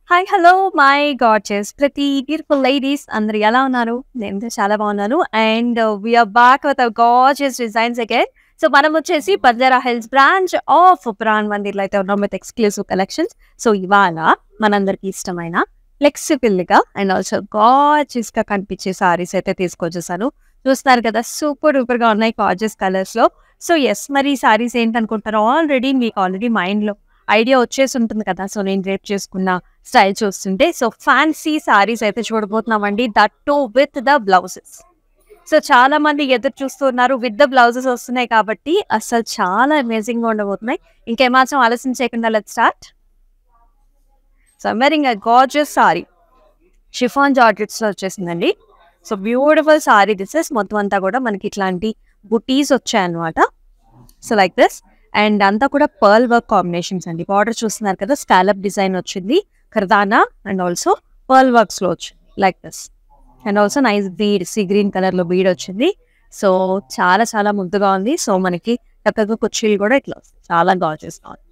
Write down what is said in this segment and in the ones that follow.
Hi hello my గాడ్జెస్ ప్రతి beautiful ladies అందరు ఎలా ఉన్నారు? నేను చాలా బాగున్నాను. అండ్ వీఆర్ బ్యాక్ విత్ గాడ్జెస్ డిజైన్స్ అగైన్. సో మనం వచ్చేసి Banjara hills branch of Pran మందిర్లో అయితే ఉన్నాం విత్ ఎక్స్క్లూసివ్ కలెక్షన్స్. సో ఇవాళ మనందరికి ఇష్టమైన ఫ్లెక్సిబుల్ గా అండ్ ఆల్సో గాడ్జెస్ గా కనిపించే సారీస్ అయితే తీసుకొచ్చేసాను. చూస్తున్నారు కదా, సూపర్ డూపర్ గా ఉన్నాయి గాడ్జెస్ కలర్స్ లో. సో ఎస్, మరి ఈ సారీస్ ఏంటనుకుంటారు? మీకు ఆల్రెడీ మైండ్ లో ఐడియా వచ్చేసి ఉంటుంది కదా. సో నేను రేప్ చేసుకున్న స్టైల్ చూస్తుంటే సో ఫ్యాన్సీ సారీస్ అయితే చూడబోతున్నామండి, that too with the blouses. So చాలా మంది ఎదురు చూస్తున్నారు, విత్ ద బ్లౌజెస్ వస్తున్నాయి కాబట్టి అసలు చాలా అమేజింగ్ గా ఉండబోతున్నాయి. ఇంకేమాత్రం ఆలస్యం చేయకుండా let's start. So వెరింగ్ a gorgeous sorry, chiffon georgettes లో వచ్చేసిందండి. సో బ్యూటిఫుల్ సారీ దిస్ మొత్తం అంతా కూడా మనకి ఇట్లాంటి బుటీస్ వచ్చాయన్నమాట. సో లైక్ దిస్, అండ్ అంతా కూడా పర్ల్ వర్క్ కాంబినేషన్స్ అండి. బార్డర్ చూస్తున్నారు కదా, స్కాలప్ డిజైన్ వచ్చింది, కర్దానా అండ్ ఆల్సో పర్ల్ వర్క్స్ లో వచ్చింది like this. And also nice bead, sea green colour లో బీడ్ వచ్చింది. సో చాలా చాలా ముద్దుగా ఉంది. సో మనకి చక్కగా కుర్చీలు కూడా ఇట్లా వస్తాయి, చాలా గార్జియస్ గా ఉంది.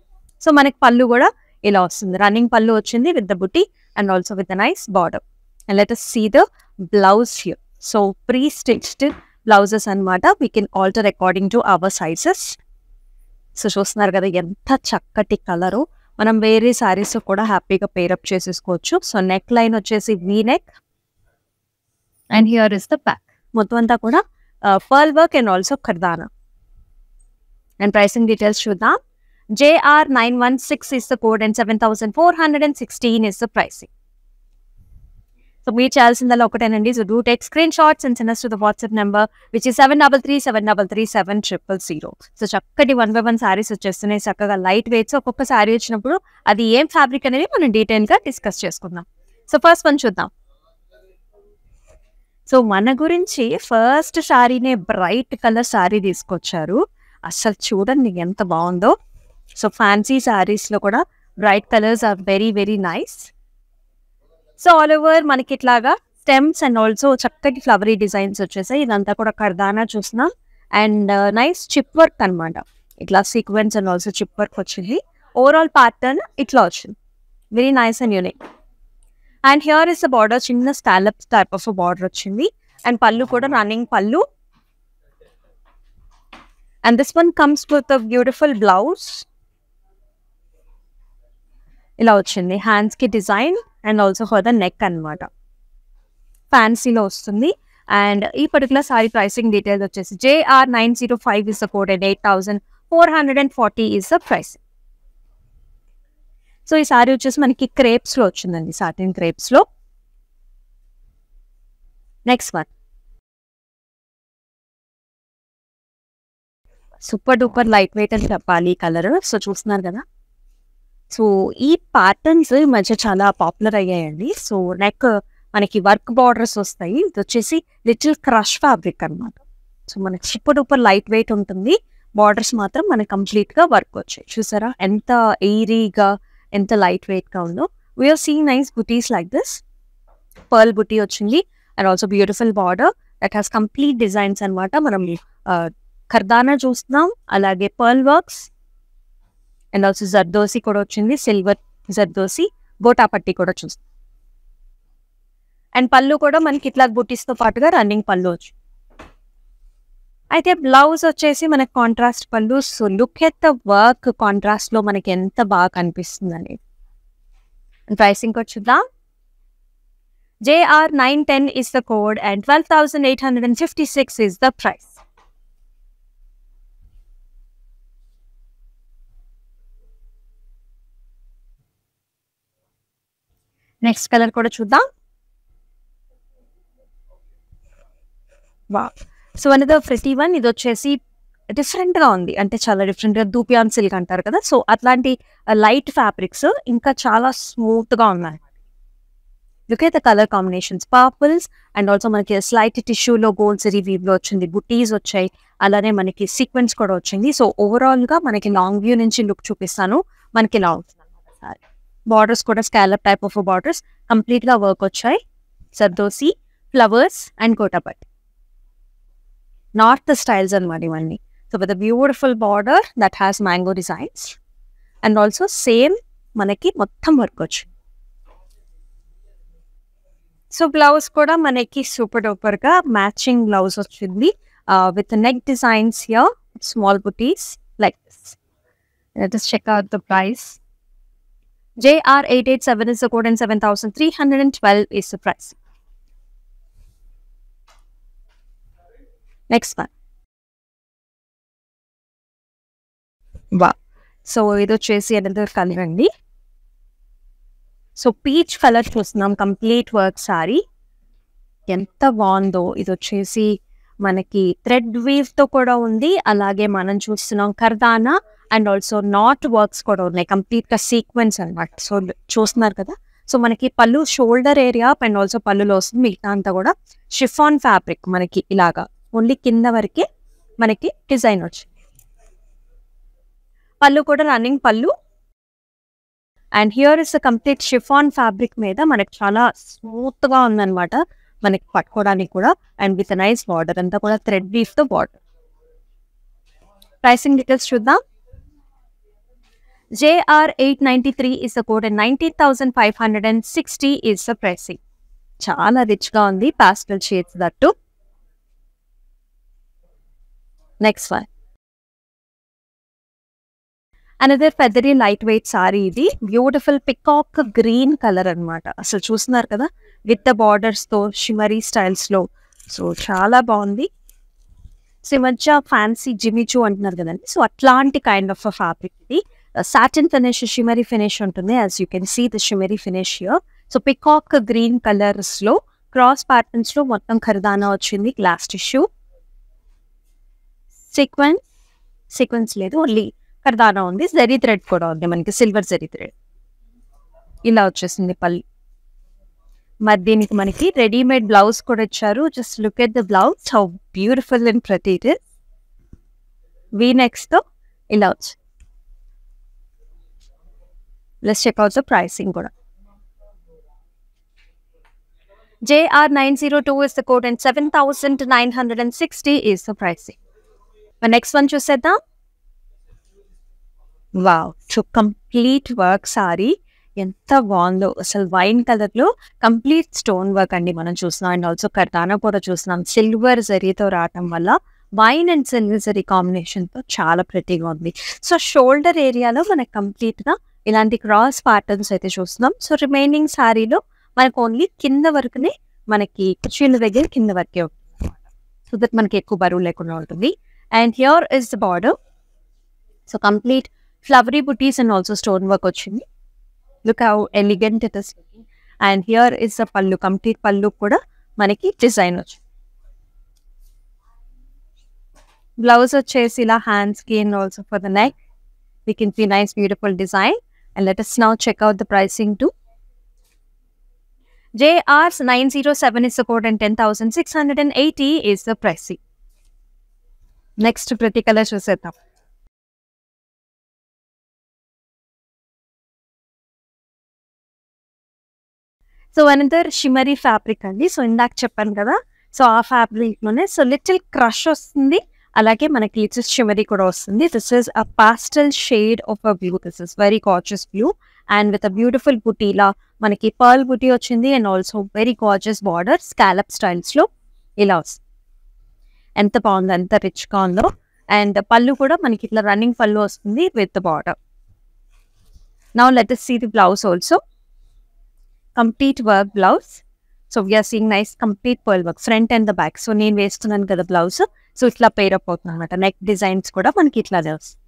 సో మనకి పళ్ళు కూడా ఇలా వస్తుంది, రన్నింగ్ పళ్ళు వచ్చింది with the buti and also with the nice border. And let us see the blouse here. So pre stitched blouses అనమాట. We can alter according to our sizes. So చూస్తున్నారు కదా ఎంత చక్కటి కలరు. మనం వేరే సారీస్ కూడా హ్యాపీగా పేరప్ చేసేసుకోవచ్చు. సో నెక్ లైన్ వచ్చేసి V neck and here is the back. మొత్తం అంతా కూడా pearl work and also kardana. And pricing details చూద్దాం. JR916 is the code and 7416 is the pricing. So మీరు చేయాల్సిందల్లా ఒకటేనండి. So do take screen shots and send us to the WhatsApp number which is 7337337000. So చక్కటి 1 by 1 saris వచ్చేస్తున్నాయి, చక్కగా light weights. ఒక్కొక్క sorry వచ్చినప్పుడు అది ఏం ఫ్యాబ్రిక్ అనేది మనం డీటెయిల్ గా డిస్కస్ చేసుకుందాం. సో ఫస్ట్ వన్ చూద్దాం. సో మన గురించి ఫస్ట్ సారీనే బ్రైట్ కలర్ సారీ తీసుకొచ్చారు. అసలు చూడండి ఎంత బాగుందో. సో ఫ్యాన్సీ సారీస్ లో కూడా bright colours are very very nice. So all over మనకి ఇట్లాగా స్టెమ్స్ అండ్ ఆల్సో చక్కటి ఫ్లవరీ డిజైన్స్ వచ్చేసాయి. ఇదంతా కూడా కర్దానా చూస్తున్నాం అండ్ నైస్ చిప్ వర్క్ అనమాట. ఇట్లా sequence and also chip work వచ్చింది. ఓవరాల్ ప్యాటర్న్ ఇట్లా వచ్చింది, very nice and unique. And here is the border, చిన్న స్కాలప్ టైప్ ఆఫ్ బార్డర్ వచ్చింది. అండ్ పళ్ళు కూడా రన్నింగ్ పళ్ళు. And this one comes with a beautiful blouse. ఇలా వచ్చింది, హ్యాండ్స్ కి design and also for the neck అనమాట. ఫ్యాన్సీలో వస్తుంది. అండ్ ఈ పర్టికులర్ సారీ ప్రైసింగ్ డీటెయిల్స్ వచ్చేసి JR905 is the code and 8440 is the pricing. So ఈ సారీ వచ్చేసి మనకి క్రేప్స్ లో వచ్చిందండి, సాటిన్ క్రేప్స్ లో. Next one super duper light weight అని చెప్పాలి కలర్. సో చూస్తున్నారు కదా, సో ఈ ప్యాటర్న్స్ ఈ మధ్య చాలా పాపులర్ అయ్యాయండి. సో నెక్ మనకి వర్క్ బార్డర్స్ వస్తాయి. ఇది వచ్చేసి లిటిల్ క్రష్ ఫ్యాబ్రిక్ అనమాట. సో మనకి సూపర్ డూపర్ లైట్ వెయిట్ ఉంటుంది. బార్డర్స్ మాత్రం మనకి కంప్లీట్ గా వర్క్ వచ్చాయి. చూసారా ఎంత ఎయిరీగా, ఎంత లైట్ వెయిట్ గా ఉందో. We are seeing nice buttis like this. Pearl buti వచ్చింది and also beautiful border that has complete designs అనమాట. మనం కర్దానా చూస్తున్నాం, అలాగే pearl works and also zardozi కూడా వచ్చింది, సిల్వర్ జర్దోసి. గోటాపట్టి కూడా చూస్తాం. అండ్ పళ్ళు కూడా మనకి ఇట్లా బుటీస్ తో పాటుగా రన్నింగ్ పళ్ళు వచ్చి. అయితే బ్లౌజ్ వచ్చేసి మనకి కాంట్రాస్ట్ పళ్ళు. So look at the work, contrast లో మనకి ఎంత బాగా కనిపిస్తుంది అనేది. ప్రైసింగ్ కూడా చూద్దాం. JR910 is the code and 12,856 is the price. Next colour కూడా చూద్దాం. వా, సో అనదర్ ప్రిటీ వన్. ఇది వచ్చేసి డిఫరెంట్ గా ఉంది, అంటే చాలా డిఫరెంట్ గా దూపియాన్ సిల్క్ అంటారు కదా. సో అట్లాంటి లైట్ ఫ్యాబ్రిక్స్ ఇంకా చాలా స్మూత్ గా ఉన్నాయి. Look at the colour combinations, purples and also మనకి స్లైట్ టిష్యూలో గోల్డ్ జరీ వీవ్ లో వచ్చింది, బుటీస్ వచ్చాయి, అలానే మనకి సీక్వెన్స్ కూడా వచ్చింది. సో ఓవరాల్ గా మనకి లాంగ్ వ్యూ నుంచి లుక్ చూపిస్తాను. మనకి ఇలా అవుతుంది అనమాట సారీ. బార్డర్స్ కూడా scallop type of borders, complete గా వర్క్ వచ్చాయి. సర్దోసి, ఫ్లవర్స్ అండ్ కోటాపట్, నార్త్ స్టైల్స్ అనమాట ఇవన్నీ. So with beautiful border that has mango designs and also same మనకి మొత్తం వర్క్ వచ్చింది. సో బ్లౌజ్ కూడా మనకి సూపర్ డూపర్ గా మ్యాచింగ్ బ్లౌజ్ వచ్చింది with neck designs here, small butis like this. Let us check out the price. JR887 is the code and 7,312 is the price. Next one. Wow. So ఇది వచ్చేసి another colour అండి. So peach colour చూస్తున్నాం, complete work sorry. ఎంత బాగుందో. ఇది వచ్చేసి మనకి thread weave తో కూడా ఉంది, అలాగే మనం చూస్తున్నాం కర్దానా అండ్ ఆల్సో నాట్ వర్క్స్ కూడా ఉన్నాయి, కంప్లీట్ గా సీక్వెన్స్ అనమాట. సో చూస్తున్నారు కదా. సో మనకి పళ్ళు షోల్డర్ ఏరియా అండ్ ఆల్సో పళ్ళులో వస్తుంది, మిగతా అంతా కూడా షిఫాన్ ఫ్యాబ్రిక్ మనకి ఇలాగా ఓన్లీ కింద వరకే మనకి డిజైన్ వచ్చింది. పళ్ళు కూడా రన్నింగ్ పళ్ళు. And here is complete chiffon fabric మీద మనకి చాలా స్మూత్ గా ఉందన్నమాట, మనకి పట్టుకోవడానికి కూడా. అండ్ విత్ నైస్ బార్డర్, అంతా కూడా థ్రెడ్ వీవ్ తో బార్డర్. ప్రైసింగ్ డీటెయిల్స్ చూద్దాం. JR893 is the code and 19,560 is the pricing. చాలా రిచ్ గా ఉంది, pastel shades that. Next one, another feathery light weight sari. ఇది బ్యూటిఫుల్ పికాక్ గ్రీన్ కలర్ అనమాట. అసలు చూస్తున్నారు కదా, విత్ ద బార్డర్స్ తో షిమరీ స్టైల్స్ లో. సో చాలా బాగుంది. సో ఈ మధ్య ఫ్యాన్సీ జిమిచూ అంటున్నారు కదండి, సో అట్లాంటి కైండ్ ఆఫ్ ఫ్యాబ్రిక్ ఇది. సాటిన్ ఫినిష్, షిమరీ ఫినిష్ ఉంటుంది. As you can see the shimmery finish here. So peacock green colours లో క్రాస్ ప్యాటర్న్స్ లో మొత్తం ఖరీదానా వచ్చింది, గ్లాస్ టిష్యూ. సీక్వెన్స్ లేదు, ఓన్లీ ఖరీదానా ఉంది. జరీ థ్రెడ్ కూడా ఉంది మనకి, సిల్వర్ జరీ థ్రెడ్. ఇలా వచ్చేసింది పల్లి. మరి దీనికి మనకి రెడీమేడ్ బ్లౌజ్ కూడా ఇచ్చారు. Just look at the blouse, how beautiful and ప్రతి ఇట్ ఇస్. వీ నెక్స్ట్ తో ఇలా వచ్చి. Let's check out the pricing కూడా. JR902 is the code and 7,960 is the pricing. The next one చూసేద్దాం. Wow, so complete work sorry. ఎంత బాగుందో అసలు. Wine colour లో కంప్లీట్ స్టోన్ వర్క్ అండి మనం చూస్తున్నాం. అండ్ ఆల్సో కర్దానా కూడా చూస్తున్నాం, సిల్వర్ జరీతో రావటం వల్ల wine and silver zari combination తో చాలా ప్రెటీగా ఉంది. సో షోల్డర్ ఏరియాలో మనకి కంప్లీట్ గా ఇలాంటి క్రాస్ ప్యాటర్న్స్ అయితే చూస్తున్నాం. సో రిమైనింగ్ శారీలో మనకు ఓన్లీ కింద వరకునే, మనకి కుర్చీల దగ్గర కింద వరకే ఉంటుంది, సో దట్ మనకి ఎక్కువ బరువు లేకుండా ఉంటుంది. And here is the border. So complete flowery buttis and also stone work వచ్చింది. Look how elegant it is looking. And here is the పళ్ళు, కంప్లీట్ పళ్ళు కూడా మనకి డిజైన్ వచ్చింది. బ్లౌజ్ వచ్చేసి ఇలా హ్యాండ్స్ కి and also for the neck we can see nice beautiful design. And let us now check out the pricing too. JR907 is the code and 10,680 is the pricing. Next pretty color చూసేద్దాం. So another shimmery fabric అండి. So ఇందాక చెప్పాను కదా, so ఆ fabric లోనే so little crush వస్తుంది, అలాగే మనకి లిటిల్ షిమరీ కూడా వస్తుంది. This is a pastel shade of a blue. This is very gorgeous blue and with a beautiful buti. ఇలా మనకి పర్ల్ బుటీ వచ్చింది and also very gorgeous border scallop styles లో ఇలా వస్తుంది. ఎంత బాగుందో, ఎంత రిచ్ గా ఉందో. అండ్ పళ్ళు కూడా మనకి ఇట్లా రన్నింగ్ పళ్ళు వస్తుంది with border. Now let us see the blouse also. Complete work blouse. So we are seeing nice complete pearl work front and the back. So నేను వేస్తున్నాను కదా బ్లౌజ్, సో ఇట్లా పేర్ అప్ అవుతుంది అనమాట. నెక్ డిజైన్స్ కూడా మనకి ఇట్లా వస్తుంది.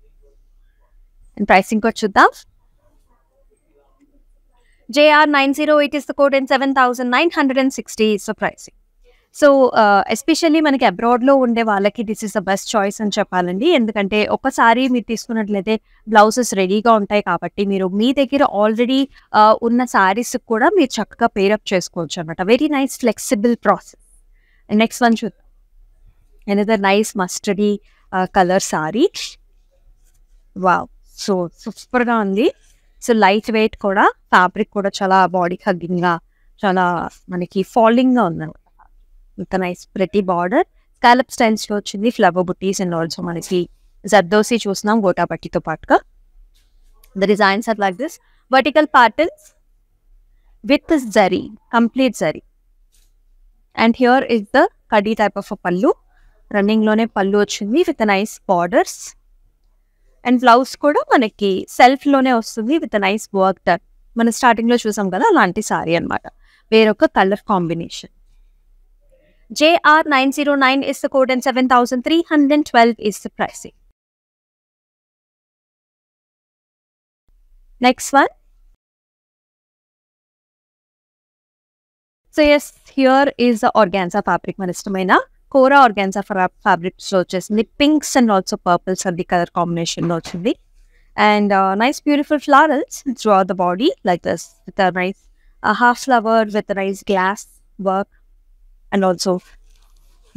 అండ్ ప్రైసింగ్ కూడా చూద్దాం. JR908 is the code and 7,960 is the pricing. So especially మనకి అబ్రాడ్లో ఉండే వాళ్ళకి this is the best choice అని చెప్పాలండి. ఎందుకంటే ఒకసారి మీరు తీసుకున్నట్లయితే బ్లౌజెస్ రెడీగా ఉంటాయి కాబట్టి మీరు మీ దగ్గర ఆల్రెడీ ఉన్న శారీస్ కూడా మీరు చక్కగా పేరప్ చేసుకోవచ్చు అనమాట. Very nice flexible process. Next one చూద్దాం. Another nice mustardy colour sari. Wow, so సూపర్గా ఉంది. సో లైట్ వెయిట్ కూడా, ఫ్యాబ్రిక్ కూడా చాలా బాడీ హగ్గింగ్గా, చాలా మనకి ఫాలింగ్గా ఉందన్నమాట. With nice pretty border scallop styles లో వచ్చింది. ఫ్లవర్ బుటీస్ అండ్ ఆల్సో మనకి జర్దోసి చూస్తున్నాం గోటా పట్టితో పాటుగా. The designs are like this vertical patterns with zari, complete zari. And here is the కడీ టైప్ ఆఫ్ పళ్ళు. రన్నింగ్ లోనే పళ్ళు వచ్చింది with nice borders. And blouse కూడా మనకి సెల్ఫ్ లోనే వస్తుంది విత్ నైస్ వర్క్ డన్. మనం స్టార్టింగ్ లో చూసాం కదా అలాంటి సారీ అనమాట. వేరొక colour combination. JR909 is the code and 7,312 is the pricing. Next one. So yes, here is the organza fabric. Manistamaina Kora organza fabric lo chesindi. Pinks and also purples are the color combination lo chindi. And nice beautiful florals throughout the body like this with a nice half flower with a nice glass work and also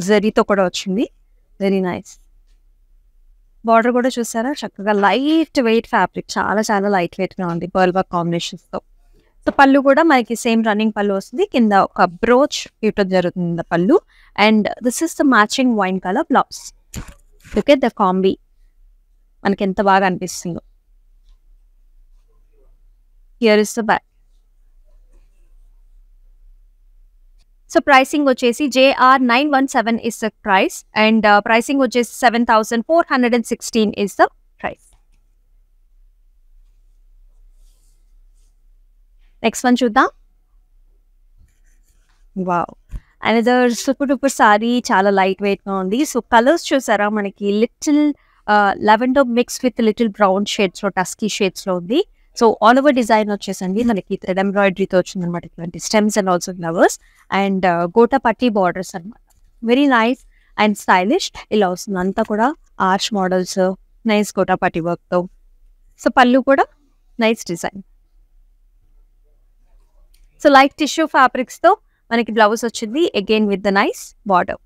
zari to kuda ochindi. Very nice. Border kuda chusara chakkaga light weight fabric, చాలా చాలా light weight గా ఉంది pearl work combinations తో. So పళ్ళు కూడా మనకి same running పళ్ళు వస్తుంది. కింద ఒక బ్రోచ్ ఇవ్వడం జరుగుతుంది పళ్ళు. And this is the matching wine colour blouse. Look at the combi, మనకి ఎంత బాగా అనిపిస్తుందో. Here is the back. So pricing వచ్చేసి JR917 is the price and pricing వచ్చేసి 7,416 is the price. Next one చూద్దాం. Wow, another super duper sari, చాలా light weight గా ఉంది. సో కలర్స్ చూసారా మనకి little lavender mix with little brown shades లో, tusky shades లో ఉంది. సో ఆల్ ఓవర్ డిజైన్ వచ్చేసండి మనకి థ్రెడ్ ఎంబ్రాయిడరీతో వచ్చింది అనమాట. ఇట్లాంటి stems and also flowers and gota పట్టి బార్డర్స్ అనమాట. Very nice and stylish. ఇలా వస్తుంది అంతా కూడా ఆర్చ్ మోడల్స్, నైస్ గోటా పట్టి వర్క్ తో. సో పళ్ళు కూడా nice design. So light tissue fabrics తో మనకి బ్లౌజ్ వచ్చింది again with the nice border.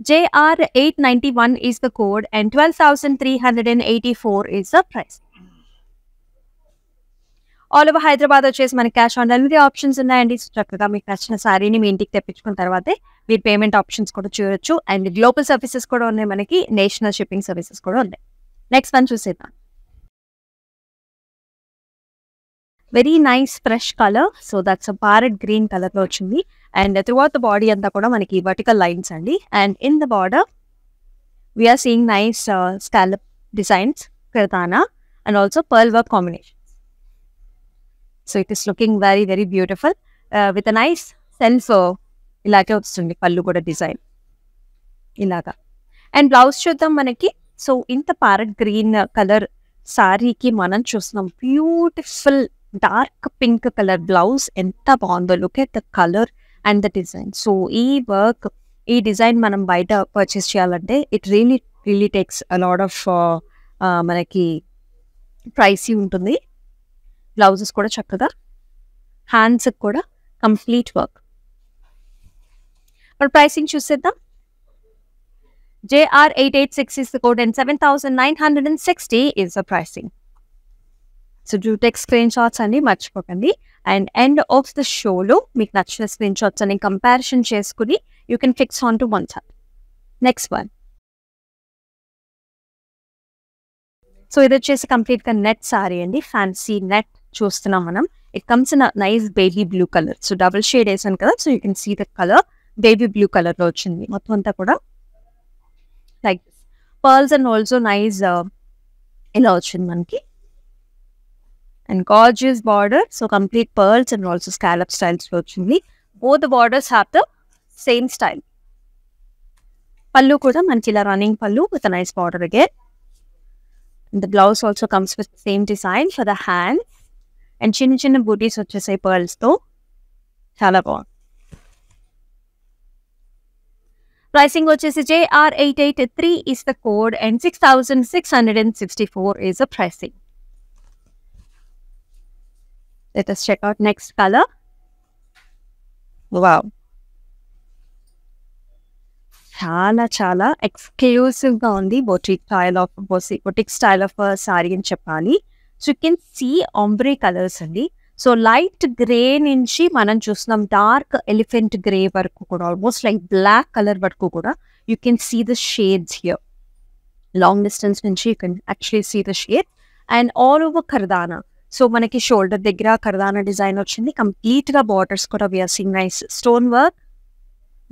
JR891 is the code and 12,384 is the price. All over Hyderabad వచ్చేసి మనకి క్యాష్ ఆన్ డెలివరీ ఆప్షన్స్ ఉన్నాయండి. చక్కగా మీకు నచ్చిన సారీని మీ ఇంటికి తెప్పించుకున్న తర్వాతే మీరు పేమెంట్ ఆప్షన్స్ కూడా చూడొచ్చు. అండ్ గ్లోబల్ సర్వీసెస్ కూడా ఉన్నాయి, మనకి నేషనల్ షిప్పింగ్ సర్వీసెస్ కూడా ఉన్నాయి. నెక్స్ట్ వన్ చూసేద్దాం. Very nice fresh colour. So that's parrot green colour లో వచ్చింది. అండ్ త్రూఅవుట్ ద బాడీ అంతా కూడా మనకి వర్టికల్ లైన్స్ అండి. And in the border we are seeing nice scallop designs, kardana and also pearl work combination. So it is looking very very beautiful with a nice self. ఇలాగే వస్తుంది పళ్ళు కూడా design ఇలాగా. And blouse చూద్దాం మనకి. సో ఇంత parrot green colour సారీకి మనం చూస్తున్నాం beautiful dark pink colour blouse. ఎంత బాగుందో, look at the colour and the design. So ఈ వర్క్, ఈ డిజైన్ మనం బయట పర్చేస్ చేయాలంటే it really takes a lot of మనకి ప్రైసీ ఉంటుంది. బ్లౌజెస్ కూడా చక్కగా, హ్యాండ్స్ కూడా కంప్లీట్ వర్క్. మరి ప్రైసింగ్ చూసేద్దాం. JR886 is the code and 7,960 is the pricing. So do take screenshots and మర్చిపోకండి. And end of the show లో మీకు నచ్చిన స్క్రీన్షాట్స్ అని కంపారిజన్ చేసుకుని you can fix on to one side. Next one. So ఇది వచ్చేసి complete గా net sari అండి. ఫ్యాన్సీ నెట్ చూస్తున్నాం మనం. It comes in nice baby blue colour. So double shade వేసాను కదా, so you can see the colour baby blue colour లో వచ్చింది మొత్తం అంతా కూడా. Like pearls and also nice ఇలా వచ్చింది మనకి. And gorgeous border. So complete pearls and also scallop styles లో వచ్చింది. Both the borders have the same style. పళ్ళు కూడా మనకి ఇలా రన్నింగ్ పళ్ళు with nice border again. The blouse also comes with the same design for the hands. And చిన్న చిన్న బూటీస్ వచ్చేసాయి పర్ల్స్ తో. చాలా బాగుంది. ప్రైసింగ్ వచ్చేసి JR883 is the code and 6,664 is the pricing. Let us check out next color. Wow. చాలా చాలా exclusive గా ఉంది. బొటిక్ స్టైల్ ఆఫ్ సారీ అని చెప్పాలి. So you can see ombre colours అండి. సో లైట్ గ్రే నుంచి మనం చూస్తున్నాం డార్క్ ఎలిఫెంట్ గ్రే వరకు కూడా, ఆల్మోస్ట్ లైక్ బ్లాక్ కలర్ వరకు కూడా you can see the shades here. Long distance నుంచి you can actually see the shade. And all over kardana. So మనకి షోల్డర్ దగ్గర కర్దానా డిజైన్ వచ్చింది. కంప్లీట్ గా బార్డర్స్ కూడా we are seeing nice stone work.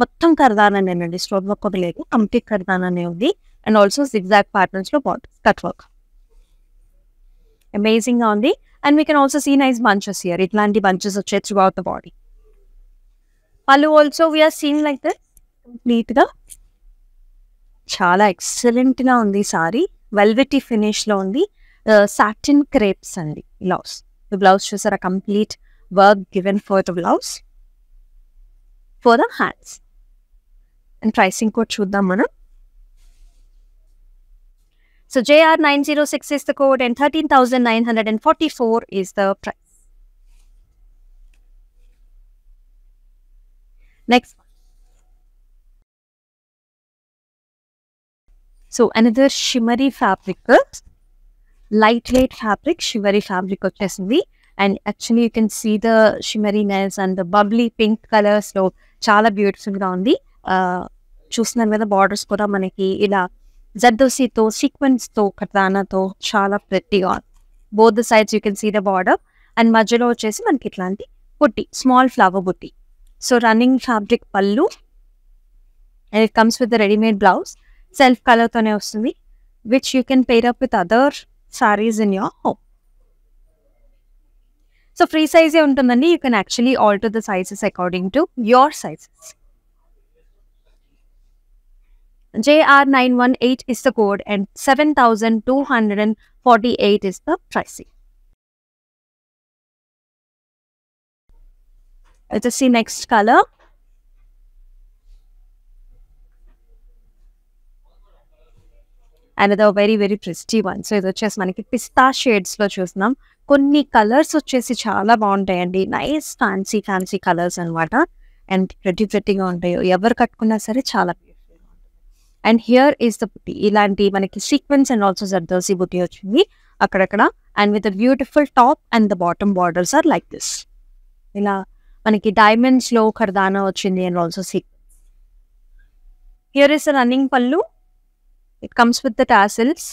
మొత్తం కర్దానానేనండి, స్టోన్ వర్క్ కూడా లేదు, కంప్లీట్ కర్దానానే ఉంది. అండ్ ఆల్సో zigzag ప్యాటర్న్స్ లో బార్డర్స్ కట్ వర్క్ అమేజింగ్ గా ఉంది. And we can also see nice bunches here. ఇట్లాంటి బంచెస్ వచ్చే త్రూ అవుట్ ద బాడీ. పళ్ళు also we are seeing like that complete గా చాలా ఎక్సలెంట్ గా ఉంది సారీ. వెల్వెటీ ఫినిష్ లో ఉంది. సాటిన్ క్రేప్స్ అండి బ్లౌజ్. బ్లౌజ్ చూసారా, complete work given for the blouse for the hands. And pricing కూడా చూద్దాం మనం. So JR906 is the code and 13,944 is the price. Next. So another shimmery fabric, lightweight fabric, shimmery fabric వచ్చేసింది. And actually you can see the shimmeriness and the bubbly pink colors లో చాలా beautiful గా ఉంది. చూస్తున్నాను కదా, borders కూడా మనకి ఇలా జర్దోసితో సీక్వెన్స్ తో కర్దానాతో చాలా ప్రెట్టీగా ఉంది. Both the sides you can see the border. And మధ్యలో వచ్చేసి మనకి ఇట్లాంటి బుట్టి, స్మాల్ ఫ్లవర్ బుట్టి. సో రన్నింగ్ ఫ్యాబ్రిక్ పళ్ళు. And it comes with the readymade blouse. Self colour తోనే వస్తుంది, which you can pair up with other saris in your home. So free సైజే ఉంటుందండి. You can actually alter the sizes according to your sizes. JR918 is the code and 7,248 is the pricing. Let us see next color. Another very very pretty one. So ఇది వచ్చేసి మనకి పిస్తా shades లో చూస్తున్నాం. కొన్ని colours వచ్చేసి చాలా బాగుంటాయండి. Nice fancy fancy colours అనమాట. అండ్ ప్రెట్టీగా ఉంటాయి. ఎవరు కట్టుకున్నా సరే చాలా. అండ్ హియర్ ఈస్ ద బుట్టి. ఇలాంటి మనకి సీక్వెన్స్ అండ్ ఆల్సో జర్దోసి బుట్టి వచ్చింది అక్కడక్కడ. And with beautiful top and the bottom borders are like this. ఇలా మనకి డైమండ్స్ లో కర్దానా వచ్చింది and also sequins. Here is the running పళ్ళు. It comes with the tassels.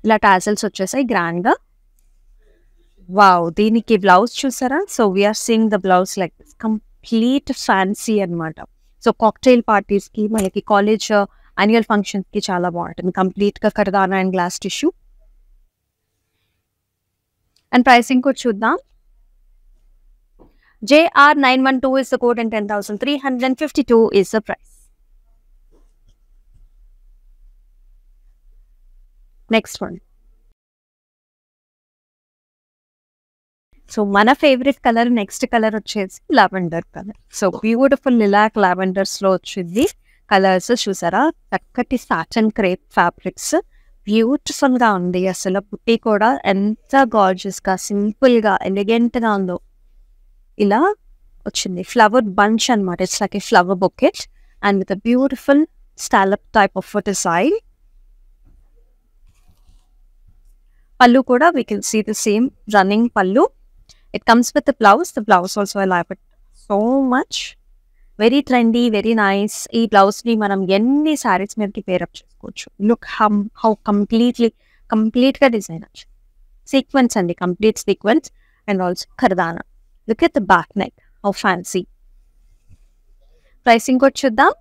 ఇలా టాసిల్స్ వచ్చేసాయి గ్రాండ్ గా. వావ్, దీనికి బ్లౌజ్ చూసారా? So we are seeing the blouse like this, complete fancy అనమాట. సో కాక్టైల్ పార్టీస్ కి, మనకి కాలేజ్ యాన్యువల్ ఫంక్షన్స్ కి చాలా బాగుంటుంది. కంప్లీట్ గా kardana and glass tissue. And pricing కూడా చూద్దాం. JR912 is the code and 10,352 is the price. Next one. So మన ఫేవరెట్ కలర్, నెక్స్ట్ కలర్ వచ్చేసి lavender colour. So beautiful lilac lavenders లో వచ్చింది కలర్స్. చూసారా, చక్కటి సాటన్ క్రేప్ ఫ్యాబ్రిక్స్. బ్యూటిఫుల్ గా ఉంది అసలు. బుట్టి కూడా ఎంత గార్జియస్ గా, సింపుల్ గా, ఎలిగెంట్ గా ఉందో. ఇలా వచ్చింది ఫ్లవర్ బంచ్ అనమాట. It's like a flower bouquet and with a beautiful scallop type of design. పళ్ళు కూడా we can see the same running పళ్ళు. It comes with the blouse. The blouse also I like it so much. Very trendy, very nice. ఈ blouse ని మనం ఎన్ని సారీస్ మీదకి pair up చేసుకోవచ్చు. Look how complete గా డిజైన్ వచ్చింది. సీక్వెన్స్ అండి, complete sequins and also kardana. Look at the back neck, how fancy. Pricing కూడా చూద్దాం.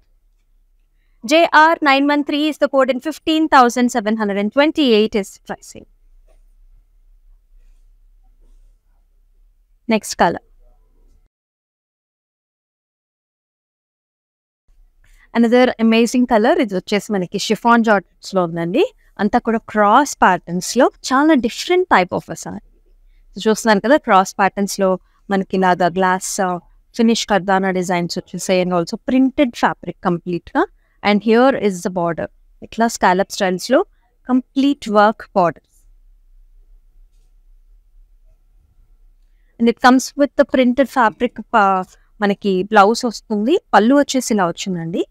JR913 is the code and 15,728 is pricing. Next colour. Another amazing colour. ఇది వచ్చేసి మనకి షిఫాన్ జార్జెట్స్ లో ఉందండి. అంతా కూడా క్రాస్ ప్యాటర్న్స్ లో చాలా డిఫరెంట్ టైప్ ఆఫ్ సారీ. చూస్తున్నాను కదా, క్రాస్ ప్యాటర్న్స్ లో మనకి ఇలాగా గ్లాస్ ఫినిష్ కర్దానా డిజైన్స్ వచ్చేసాయి and also printed fabric complete గా. And here is the border. ఇట్లా స్కాలప్ స్టైల్స్ లో complete work border. And it comes with the printed fabric. మనకి బ్లౌజ్ వస్తుంది. పళ్ళు వచ్చేసి ఇలా వచ్చిందండి.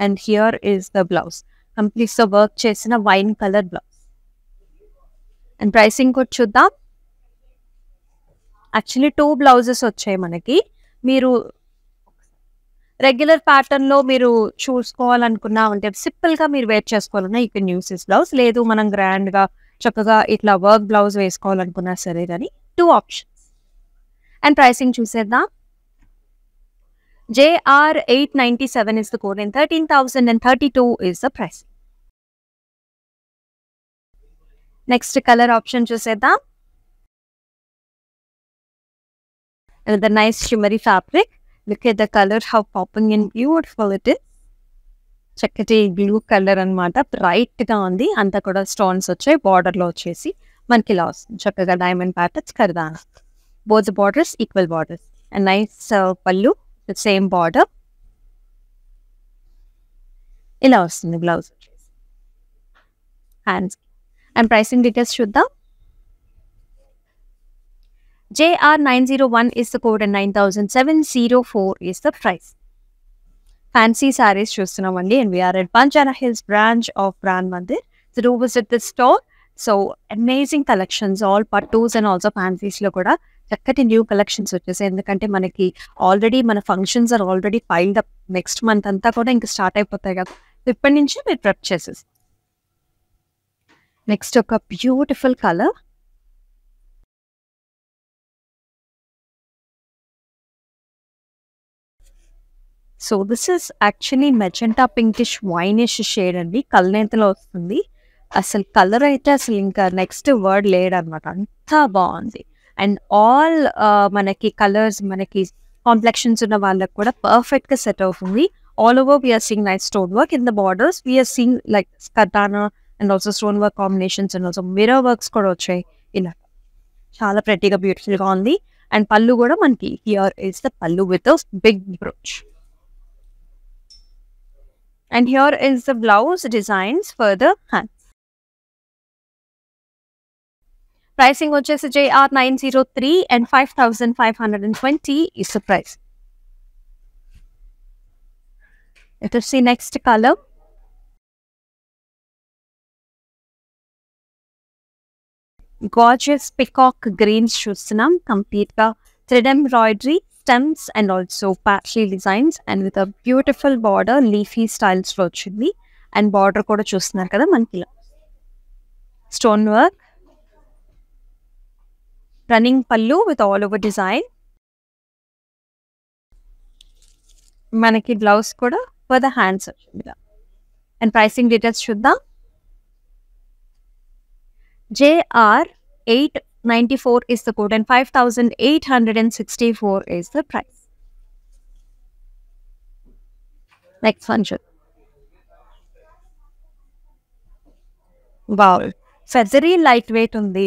And here is the blouse, complete గా వర్క్ చేసిన wine colour blouse. And pricing కూడా చూద్దాం. యాక్చువల్లీ 2 బ్లౌజెస్ వచ్చాయి మనకి. మీరు రెగ్యులర్ ప్యాటర్న్ లో మీరు చూసుకోవాలనుకున్నా, అంటే సింపుల్ గా మీరు వేర్ చేసుకోవాలన్నా you can use this blouse. లేదు మనం గ్రాండ్ గా చక్కగా ఇట్లా వర్క్ బ్లౌజ్ వేసుకోవాలనుకున్నా సరే కానీ 2 ఆప్షన్స్. అండ్ ప్రైసింగ్ చూసేద్దాం. JR 897 is the code and 13,032 is the price. Next color option చూసేద్దాం. Another nice shimmery fabric. Look at the color, how popping and beautiful it is. చక్కటి blue colour అనమాట, bright గా ఉంది. అంతా కూడా stones వచ్చాయి. Border లో వచ్చేసి మనకి ఇలా వస్తుంది చక్కగా diamond patterns kardana. Both borders equal borders and nice పళ్ళు, సేమ్ బార్డర్. ఇలా వస్తుంది బ్లౌజ్ వచ్చేసి. హ్యాండ్స్ అండ్ ప్రైసింగ్ డీటెయిల్స్ చూద్దాం. JR 901 is the code and 9,704 is the price. Fancy sarees చూస్తున్నామండి, and we are at Banjara Hills branch of Brand Mandir. So do visit the store. So amazing collections, all pattus and also fancies లో కూడా చక్కటి new collections వచ్చేసాయి. ఎందుకంటే మనకి already మన functions are already filled up. Next month అంతా కూడా ఇంకా స్టార్ట్ అయిపోతాయి కదా, ఇప్పటి నుంచి మీరు ప్రెప్ చేసేసి. నెక్స్ట్ ఒక beautiful colour. So this is actually magenta pinkish winish shade అండి, కల్నేతలో వస్తుంది. అసలు కలర్ అయితే అసలు ఇంకా నెక్స్ట్ వర్డ్ లేడనమాట, అంతా బాగుంది. అండ్ ఆల్ మనకి కలర్స్, మనకి కాంప్లెక్షన్స్ ఉన్న వాళ్ళకి కూడా పర్ఫెక్ట్గా సెట్ అవుతుంది. All over we're seeing nice stone work in the borders. We're seeing like కటానా and also stone work combinations and also mirror works కూడా వచ్చాయి. ఇలా చాలా ప్రెట్టీగా బ్యూటిఫుల్గా ఉంది. అండ్ పళ్ళు కూడా మనకి హియర్ ఇస్ ద పళ్ళు with big brooch. And here is the blouse designs for the hands. Pricing వచ్చేసి JR 903 and 5,520 is the price. Let us see next color. Gorgeous peacock greens చూస్తున్నాం. కంప్లీట్ గా thread embroidery, stems and also patchy designs and with a beautiful border, leafy styles లో వచ్చింది. And border కూడా చూస్తున్నారు కదా మనకి ఇలా స్టోన్ వర్క్, రన్నింగ్ పళ్ళు విత్ ఆల్ ఓవర్ డిజైన్. మనకి బ్లౌజ్ కూడా ఫర్ ద హ్యాండ్స్ వచ్చింది. అండ్ ప్రైసింగ్ డీటెయిల్స్ చూద్దాం. JR 894 is the code and 5,864 is the price. Next one. Wow, feathery lightweight ఉంది,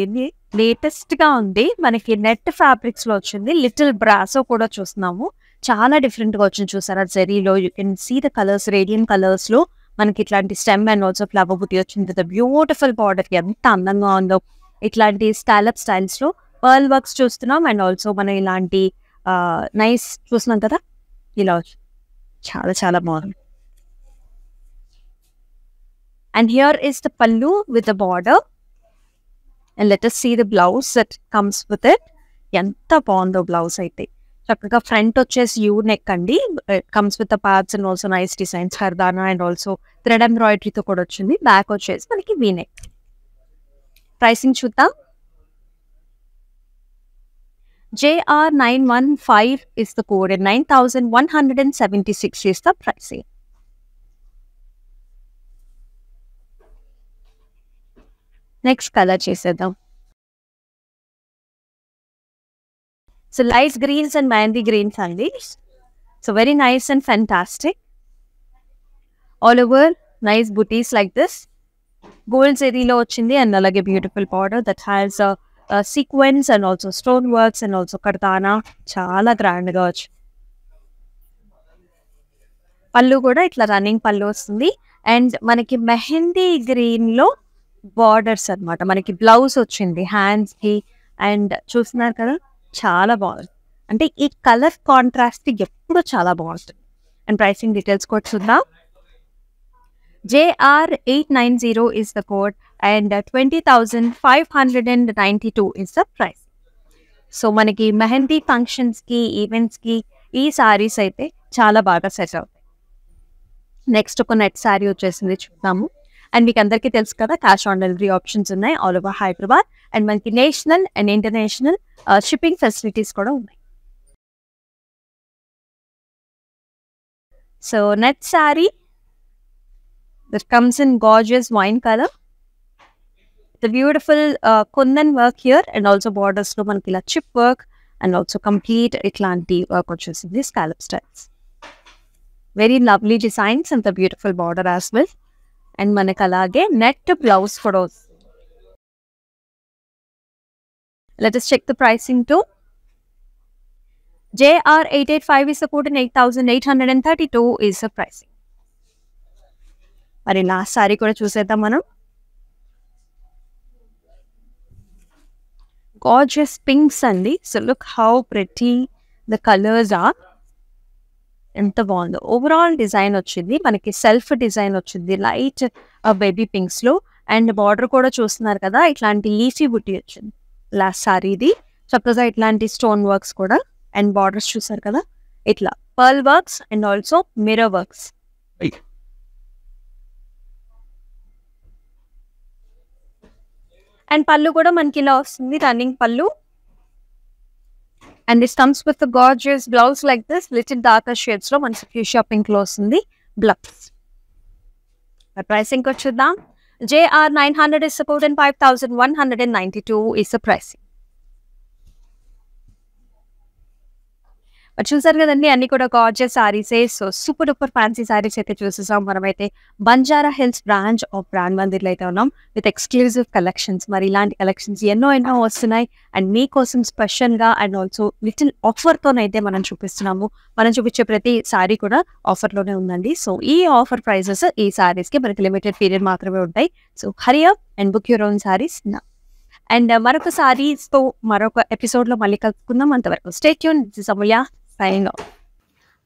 లేటెస్ట్ గా ఉంది. మనకి నెట్ ఫ్యాబ్రిక్స్ లో వచ్చింది. లిటిల్ బ్రాసో కూడా చూస్తున్నాము, చాలా డిఫరెంట్ గా వచ్చింది. చూసారా జెరీలో you can see the colours, radium colours లో మనకి ఇట్లాంటి స్టెమ్ అండ్ ఆల్సో ఫ్లవర్ బుట్టి వచ్చింది. ద బ్యూటిఫుల్ బార్డర్, ఎంత అందంగా ఉందో. ఇట్లాంటి స్కాలప్ స్టైల్స్ లో పర్ల్ వర్క్స్ చూస్తున్నాం. అండ్ ఆల్సో మనం ఇలాంటి నైస్ చూస్తున్నాం కదా, ఇలా వచ్చి చాలా చాలా బాగుంది. అండ్ హియర్ ఇస్ ద పల్లు with the border and let us see the blouse that comes with it. ఎంత బాగుందో బ్లౌజ్ అయితే. చక్కగా ఫ్రంట్ వచ్చేసి యూ నెక్ అండి, comes with the parts and also nice designs, kardana and also thread ఎంబ్రాయిడరీతో కూడా వచ్చింది. బ్యాక్ వచ్చేసి మనకి వీ నెక్. ప్రైసింగ్ చూద్దాం. JR 915 is the code and 9,176 is the pricing. Next color చేసేద్దాం. So light greens and mehndi greens అండి. So very nice and fantastic. All over nice booties like this. Gold zeriలో వచ్చింది and అలాగే beautiful border that has sequins and also stone works and also kardana. చాలా grand గా వచ్చి పళ్ళు కూడా ఇట్లా రన్నింగ్ పళ్ళు వస్తుంది. అండ్ మనకి మెహందీ గ్రీన్ లో బార్డర్స్ అన్నమాట. మనకి బ్లౌజ్ వచ్చింది హ్యాండ్స్ కి అండ్ చూస్తున్నారు కదా, చాలా బాగుంది. అంటే ఈ కలర్ కాంట్రాస్ట్ ఎప్పుడు చాలా బాగుంటుంది. అండ్ ప్రైసింగ్ డీటెయిల్స్ కూడా చూద్దాం. JR 890 is the code and 20,592 is the price. So మనకి మెహందీ ఫంక్షన్స్ కి, ఈవెంట్స్ కి ఈ సారీస్ అయితే చాలా బాగా సెట్ అవుతాయి. నెక్స్ట్ ఒక నెట్ శారీ వచ్చేసింది చూద్దాము. అండ్ మీకు అందరికీ తెలుసు కదా క్యాష్ ఆన్ డెలివరీ ఆప్షన్స్ ఉన్నాయి ఆల్ ఓవర్ హైదరాబాద్. అండ్ మనకి national and international shipping facilities కూడా ఉన్నాయి. So net sorry that comes in gorgeous wine color. The beautiful kundan work here and also borders lo manaki ila chip work and also complete itlanti work vachesindi scallop styles. Very lovely designs and the beautiful border as well. And manaki alage net blouse photos. Let us check the pricing too. JR885 is supporting 8,832 is the pricing. మరి last sari కూడా చూసేద్దాం మనం. Gorgeous pinks అండి. So look how pretty the colours are. ఎంత బాగుందో. Overall design వచ్చింది మనకి, self design వచ్చింది లైట్ బేబీ పింక్స్ లో. అండ్ బార్డర్ కూడా చూస్తున్నారు కదా, ఇట్లాంటి లీఫీ బుట్టి వచ్చింది లాస్ట్ సారీ ఇది. చక్కగా ఇట్లాంటి స్టోన్ వర్క్స్ కూడా. అండ్ బార్డర్స్ చూసారు కదా ఇట్లా pearl works and also mirror works. And పళ్ళు కూడా మనకి ఇలా వస్తుంది, రన్నింగ్ పళ్ళు. And this comes with gorgeous blouse like this, little darker shades లో మనకి ఫ్యూషియా పింక్ లో వస్తుంది బ్లౌజ్. ప్రైసింగ్ వచ్చేద్దాం. JR900 is supporting 5,192 is the pricing. చూసారు కదండి, అన్ని కూడా గార్జియస్ సారీసే. So super duper fancy saris అయితే చూసేసాం మనమైతే. Banjara hills branch of brand మందిర్లో అయితే ఉన్నాం విత్ ఎక్స్క్లూజివ్ కలెక్షన్స్. మరి ఇలాంటి కలెక్షన్స్ ఎన్నో వస్తున్నాయి అండ్ మీకోసం స్పెషల్గా అండ్ ఆల్సో లిటిల్ ఆఫర్తోనైతే మనం చూపిస్తున్నాము. మనం చూపించే ప్రతి సారీ కూడా ఆఫర్లోనే ఉందండి. సో ఈ ఆఫర్ ప్రైజెస్ ఈ సారీస్కి మనకి లిమిటెడ్ పీరియడ్ మాత్రమే ఉంటాయి. So Hari up and book your own saris నా. అండ్ మరొక సారీస్తో మరొక ఎపిసోడ్లో మళ్ళీ కలుపుకుందాం. అంతవరకు stay tune. This is Amulya signing off.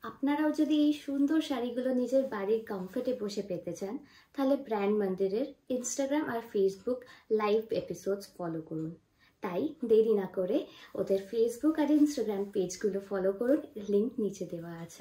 আপনারাও যদি এই সুন্দর শাড়িগুলো নিজের বাড়ির কমফর্টে বসে পেতে চান তাহলে ব্র্যান্ড মন্দিরের ইনস্টাগ্রাম আর ফেসবুক লাইভ এপিসোডস ফলো করুন। তাই দেরি না করে ওদের ফেসবুক আর ইনস্টাগ্রাম পেজগুলো ফলো করুন, লিংক নিচে দেওয়া আছে।